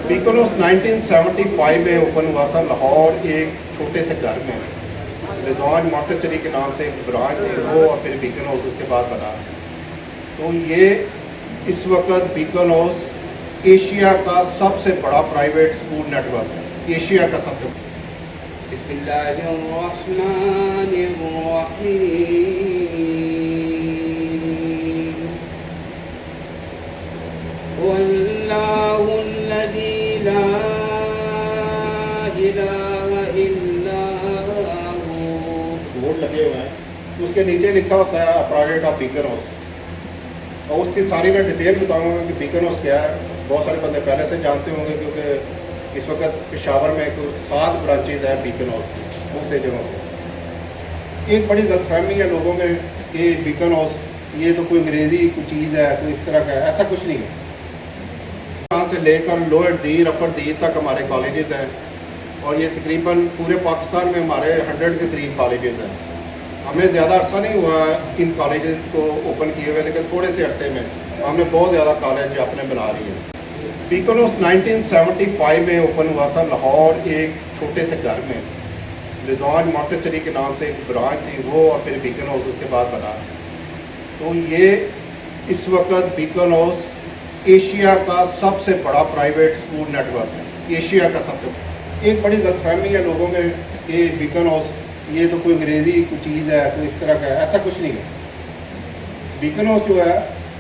बीकानोस 1975 में ओपन हुआ था लाहौर, एक छोटे से घर में। रिजवान मॉन्टेसरी के नाम से एक ब्रांच थी वो, और फिर बीकानोस उसके बाद बना। तो ये इस वक्त बीकानोस एशिया का सबसे बड़ा प्राइवेट स्कूल नेटवर्क है, एशिया का सबसे। बोर्ड लगे हुए हैं, तो उसके नीचे लिखा होता है प्रोजेक्ट ऑफ बीकानोस, और उसकी सारी मैं डिटेल बताऊंगा कि बीकानोस क्या है। बहुत सारे बंदे पहले से जानते होंगे क्योंकि इस वक्त पेशावर में कुछ 7 ब्रांचेज है बीकानोस दूसरे जगहों पर। एक बड़ी गलतफहमी है लोगों में कि बीकानोस ये तो कोई अंग्रेज़ी कोई चीज़ है, कोई इस तरह का है, ऐसा कुछ नहीं है। यहाँ से लेकर लोअर दीर अपर दीर तक हमारे कॉलेजेस हैं, और ये तकरीबन पूरे पाकिस्तान में हमारे 100 के करीब कॉलेजेस हैं। हमें ज़्यादा अर्सा नहीं हुआ इन कॉलेजेस को ओपन किए हुए, लेकिन थोड़े से अरसे में हमने बहुत ज़्यादा कॉलेज अपने बना लिए हैं। बीकानोस 1975 में ओपन हुआ था लाहौर, एक छोटे से घर में। रिजवान मॉन्टेसरी के नाम से एक ब्रांच थी वो, और फिर बीकानोस उसके बाद बना। तो ये इस वक्त बीकानोस एशिया का सबसे बड़ा प्राइवेट स्कूल नेटवर्क है, एशिया का सबसे। एक बड़ी गलतफहमी है लोगों में कि बीकानोस ये तो कोई अंग्रेज़ी कोई चीज़ है, कोई इस तरह का है, ऐसा कुछ नहीं है। बीकानोस जो है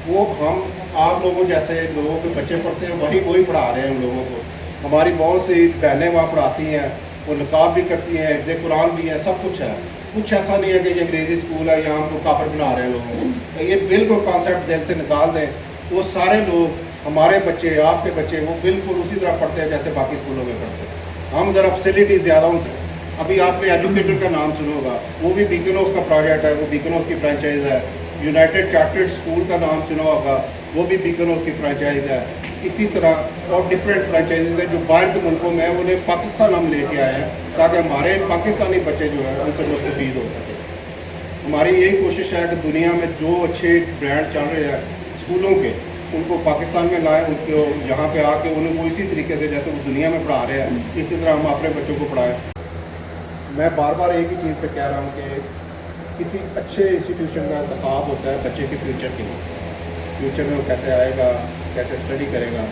वो हम आप लोगों जैसे लोगों के बच्चे पढ़ते हैं वही पढ़ा रहे हैं उन लोगों को। हमारी बहुत सी बहनें वहाँ पढ़ाती हैं, वो निकाब भी करती हैं, हिफ्ज़ कुरान भी है, सब कुछ है। कुछ ऐसा नहीं है कि ये अंग्रेज़ी स्कूल है या हमको काफिर बना रहे हैं लोगों को। तो ये बिल्कुल कॉन्सेप्ट दिल से निकाल दें। वो सारे लोग, हमारे बच्चे, आपके बच्चे, वो बिल्कुल उसी तरह पढ़ते हैं जैसे बाकी स्कूलों में पढ़ते हैं। हम ज़रा फैसिलिटी ज़्यादा उनसे। अभी आपने एजुकेटर का नाम सुना होगा, वो भी बीकानोस का प्रोजेक्ट है, वो बीकानोस की फ्रेंचाइज है। यूनाइटेड चार्टर्ड स्कूल का नाम सुना होगा, वो भी बीकानोस की फ्रेंचाइज है। इसी तरह और डिफरेंट फ्रेंचाइजीज हैं जो बाहर के मुल्कों में है, उन्हें पाकिस्तान हम लेके आए हैं ताकि हमारे पाकिस्तानी बच्चे जो हैं उनसे मुस्तफ़ीद हो सके। हमारी यही कोशिश है कि दुनिया में जो अच्छे ब्रांड चल रहे हैं स्कूलों के, उनको पाकिस्तान में लाएँ, उनको यहाँ पे आके उनको इसी तरीके से जैसे वो दुनिया में पढ़ा रहे हैं इसी तरह हम अपने बच्चों को पढ़ाएँ। मैं बार बार एक ही चीज़ पे कह रहा हूँ कि किसी अच्छे इंस्टीट्यूशन का इंतखाब होता है बच्चे के फ्यूचर के लिए। फ्यूचर में वो कैसे आएगा, कैसे स्टडी करेगा,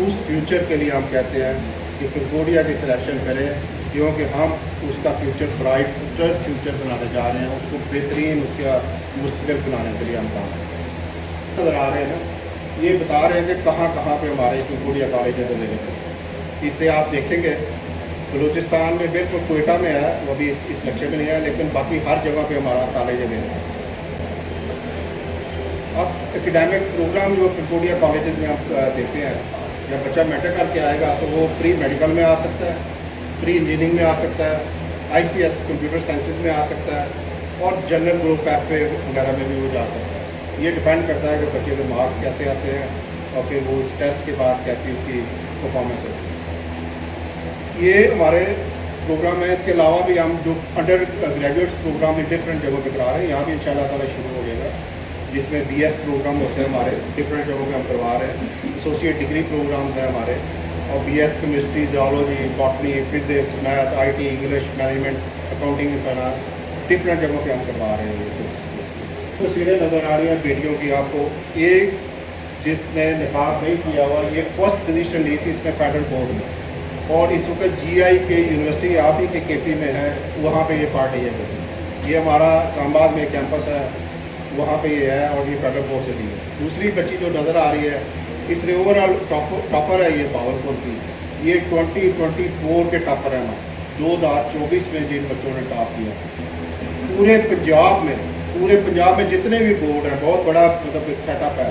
उस फ्यूचर के लिए हम कहते हैं कि कंकोडिया की सिलेक्शन करें, क्योंकि हम उसका फ्यूचर ब्राइट फ्यूचर बनाने जा रहे हैं, उसको बेहतरीन उसका मुस्तकबिल बनाने के लिए हम काम नज़र आ रहे हैं ना। ये बता रहे हैं कि कहाँ कहाँ पे हमारे कंकोडिया कॉलेज अवेलेबल है। इससे आप देखेंगे बलूचिस्तान में बिल्कुल कोयटा में है, वो भी इस लक्ष्य में नहीं है, लेकिन बाकी हर जगह पे हमारा कॉलेज अवेलेबल है। अब एकेडमिक प्रोग्राम जो कंकोडिया कॉलेज में आप देखते हैं, जब बच्चा मेडिकल करके आएगा तो वो प्री मेडिकल में आ सकता है, प्री इंजीनियरिंग में आ सकता है, ICS कंप्यूटर साइंसेज में आ सकता है, और जनरल ग्रुप कैफे वगैरह में भी वो जा सकता है। ये डिपेंड करता है कि बच्चे के मार्क्स कैसे आते हैं और फिर वो इस टेस्ट के बाद कैसी उसकी परफॉर्मेंस होती है। ये हमारे प्रोग्राम है। इसके अलावा भी हम जो अंडर ग्रेजुएट्स प्रोग्राम भी डिफरेंट जगहों पर करा रहे हैं, यहाँ भी इंशाल्लाह ताला शुरू हो जाएगा, जिसमें BS प्रोग्राम होते हैं हमारे डिफरेंट जगहों पे हम करवा रहे हैं। एसोसिएट डिग्री प्रोग्राम है हमारे, और BS chemistry, geology, botany, physics, math, IT, English, management, accounting, finance different जगहों पे हम करवा रहे हैं। तस्वीरें नज़र आ रही हैं बेटियों की आपको। एक जिसने निकाह नहीं किया हुआ, ये फर्स्ट पोजीशन ली थी इसने फेडरल बोर्ड में, और इस वक्त GI के यूनिवर्सिटी आप ही के KP में है, वहाँ पे ये पार्टी है। ये हमारा इस्लामाबाद में कैंपस है, वहाँ पे ये है, और ये फेडरल बोर्ड से दी है। दूसरी बच्ची जो नज़र आ रही है, इसलिए ओवरऑल टॉपर है ये पावरपुर की। ये 2024 के टॉपर है ना, 2024 में जिन बच्चों ने टॉप किया पूरे पंजाब में जितने भी बोर्ड हैं, बहुत बड़ा मतलब एक सेटअप है,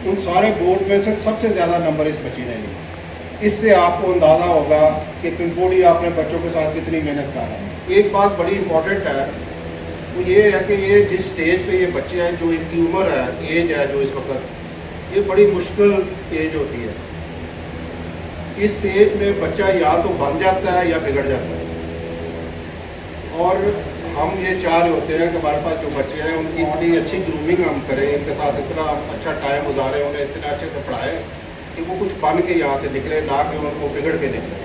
उन सारे बोर्ड में से सबसे ज़्यादा नंबर इस बच्ची ने लिए। इससे आपको अंदाज़ा होगा कि कंकोडिया अपने बच्चों के साथ कितनी मेहनत कर रहा है। एक बात बड़ी इंपॉर्टेंट है, वो ये है कि ये जिस स्टेज पे ये बच्चे हैं, जो इनकी उम्र है, एज है जो इस वक्त, ये बड़ी मुश्किल एज होती है। इस एज में बच्चा या तो बन जाता है या बिगड़ जाता है, और हम ये चाह रहे होते हैं कि हमारे पास जो बच्चे हैं उनकी इतनी अच्छी ग्रूमिंग हम करें, इनके साथ इतना अच्छा टाइम गुजारें, उन्हें इतने अच्छे से पढ़ाएं कि वो कुछ बन के यहाँ से निकले, ना कि उनको बिगड़ के निकले।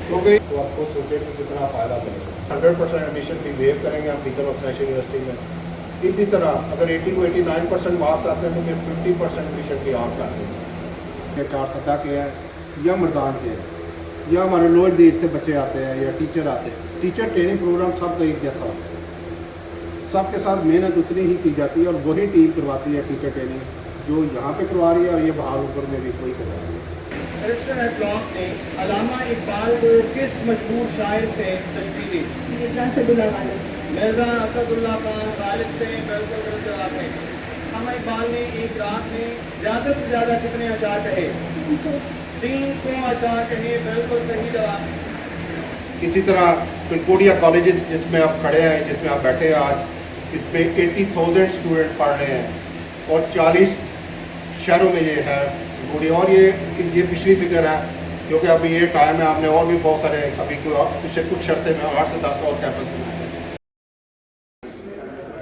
क्योंकि तो आपको सोचे कि कितना फ़ायदा मिलेगा। 100% एडमिशन फी वेव करेंगे हम बीकन ऑफ नेशनल यूनिवर्सिटी में। इसी तरह अगर 80 to 89% मार्क्स आते हैं तो फिर 50% एडमिशन फी आप कर देंगे। ये 4 सतह के हैं या मर्दान के हैं या हमारे लोअर देश से बच्चे आते हैं या टीचर आते हैं। टीचर ट्रेनिंग प्रोग्राम सब का एक जैसा होता है, सबके साथ मेहनत उतनी ही की जाती है और वही टीम करवाती है टीचर ट्रेनिंग जो यहाँ पे करवा रही है और ये बाहर ऊपर में भी कोई करवा रही है। रजिस्टर ब्लॉक ने अल्लामा इकबाल को किस मशहूर शायर से तशबीह दी? मिर्ज़ा असदुल्लाह गालिब। मिर्ज़ा असदुल्लाह खान गालिब से बिल्कुल दुरुस्त जवाब है। अल्लामा इकबाल ने एक रात में ज़्यादा से ज़्यादा कितने अशार कहे? 300 अशार कहे, बिल्कुल सही जवाब। इसी तरह कनकोडिया कॉलेज जिसमें आप खड़े हैं, जिसमें आप बैठे हैं आज, इसमें 80,000 स्टूडेंट पढ़ रहे हैं और 40 शहरों में ये है बूढ़ी। और ये पिछली फिगर है क्योंकि अभी ये टाइम है, आपने और भी बहुत सारे अभी पिछले कुछ अरसे में 8 से 10 और कैंपस बनाए हैं।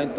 9th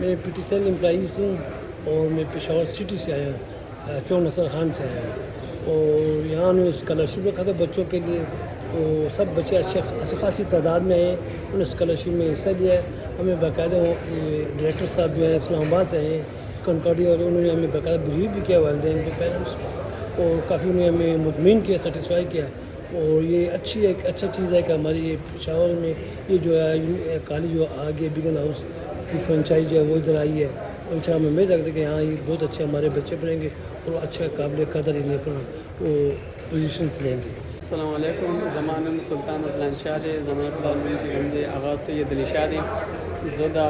मैं PTCL एम्प्लॉइज़ हूँ और मैं पेशावर सिटी से आया हूँ, चौक नसर खान से आया हूँ. और यहाँ ने स्कॉलरशिप रखा था बच्चों के लिए तो सब बच्चे अच्छी खासी तादाद में आए, उन्होंने स्कॉलरशिप में हिस्सा लिया है. हमें बाकायदा डायरेक्टर साहब जो हैं इस्लामाबाद से आए कनकॉडिया और उन्होंने हमें बाकायदा ब्रीफ भी किया वालिदैन के पेरेंट्स को और काफ़ी उन्होंने हमें मुतमिन किया, सेटिस्फाई किया. और ये एक अच्छा चीज़ है कि हमारी ये पेशावर में ये जो है कॉलेज जो आगे बिगन हाउस की फ्रेंचाइज जो है वो इधर आई है और इंशाअल्लाह हमें उम्मीद रखते हैं कि यहाँ ये बहुत अच्छे हमारे बच्चे बनेंगे और अच्छा काबिल कदर इन्हें अपना वो पोजीशंस लेंगे. अस्सलाम वालेकुम. ज़मान सुल्तान अज़लान शाह दे ज़मान पलान जी हम दे आगाज़ सैयद अली शाह दे ज़दा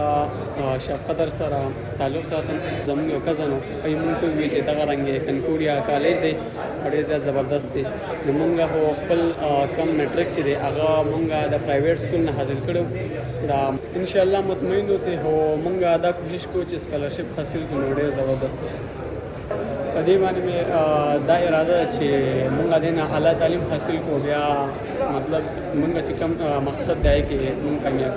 शाह कदर सरा ताल्लुक़ साथन ज़मीन और कज़नो कई मुंतो हुए जे दगा रंगे कनकोडिया कॉलेज दे बड़े ज़्यादा ज़बरदस्त दे मुंगा हो खपल कम मैट्रिक चे दे आगा मुंगा द प्राइवेट स्कूल न हासिल करो दा इंशाअल्लाह मुतमईन होते हो मुंगा दा कोशिश को चे स्कॉलरशिप हासिल करो बड़े ज़बरदस्त कदीमानी में दा इरादा छे मुंगा देना आला तालीम हासिल को गया मतलब मुंगा चिकम मकसद है कि मुंगा कामयाब